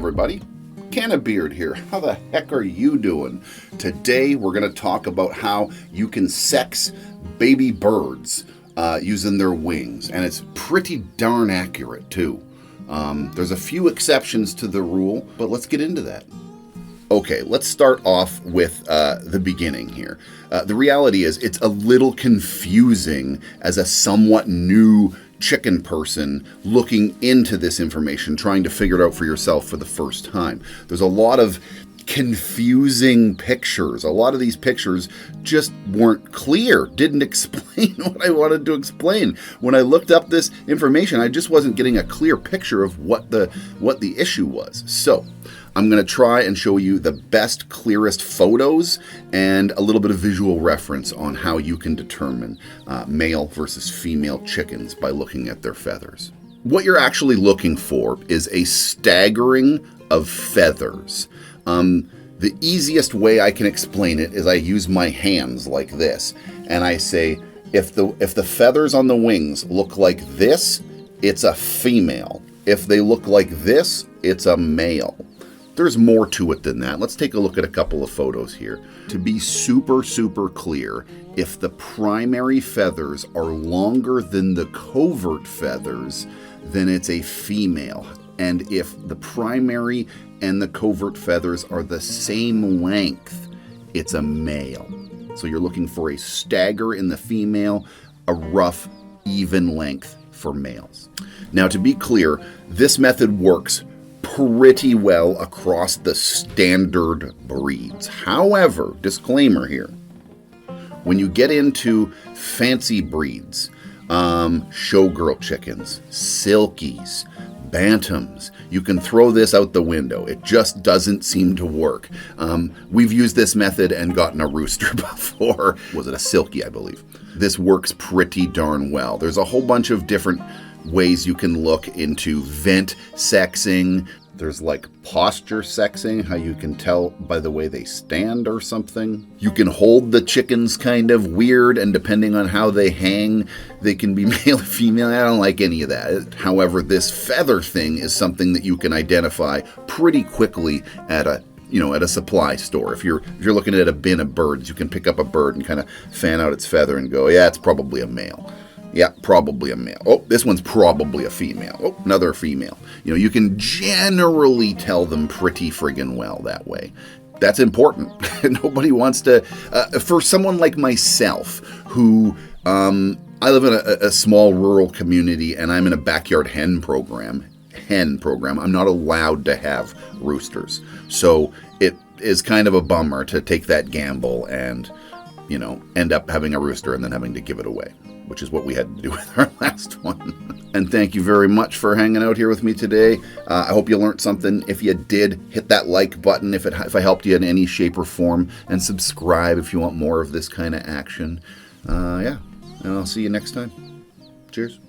everybody. Cannabeard here. How the heck are you doing? Today we're going to talk about how you can sex baby birds using their wings, and it's pretty darn accurate too. There's a few exceptions to the rule, but let's get into that. Okay, let's start off with the beginning here. The reality is it's a little confusing as a somewhat new chicken person looking into this information, trying to figure it out for yourself for the first time. There's a lot of confusing pictures. A lot of these pictures just weren't clear, didn't explain what I wanted to explain. When I looked up this information, I just wasn't getting a clear picture of what the issue was. So I'm going to try and show you the best, clearest photos and a little bit of visual reference on how you can determine male versus female chickens by looking at their feathers. What you're actually looking for is a staggering of feathers. The easiest way I can explain it is I use my hands like this, and I say, if the feathers on the wings look like this, it's a female. If they look like this, it's a male. There's more to it than that. Let's take a look at a couple of photos here. To be super, super clear, if the primary feathers are longer than the covert feathers, then it's a female. And if the primary and the covert feathers are the same length, it's a male. So you're looking for a stagger in the female, a rough, even length for males. Now, to be clear, this method works pretty well across the standard breeds. However, disclaimer here, when you get into fancy breeds, showgirl chickens, silkies, bantams, you can throw this out the window. It just doesn't seem to work. We've used this method and gotten a rooster before. Was it a silky, I believe? This works pretty darn well. There's a whole bunch of different ways you can look into vent sexing. There's like posture sexing, how you can tell by the way they stand or something. You can hold the chickens kind of weird, and depending on how they hang, they can be male or female. I don't like any of that. However, this feather thing is something that you can identify pretty quickly at a supply store. If you're looking at a bin of birds, you can pick up a bird and kind of fan out its feather and go, yeah, it's probably a male. Yeah, probably a male. Oh, this one's probably a female. Oh, another female. You can generally tell them pretty friggin' well that way. That's important. Nobody wants to, for someone like myself who, I live in a small rural community and I'm in a backyard hen program. I'm not allowed to have roosters. So it is kind of a bummer to take that gamble and, end up having a rooster and then having to give it away, which is what we had to do with our last one. And thank you very much for hanging out here with me today. I hope you learned something. If you did, hit that like button if I helped you in any shape or form, and subscribe if you want more of this kind of action. And I'll see you next time. Cheers.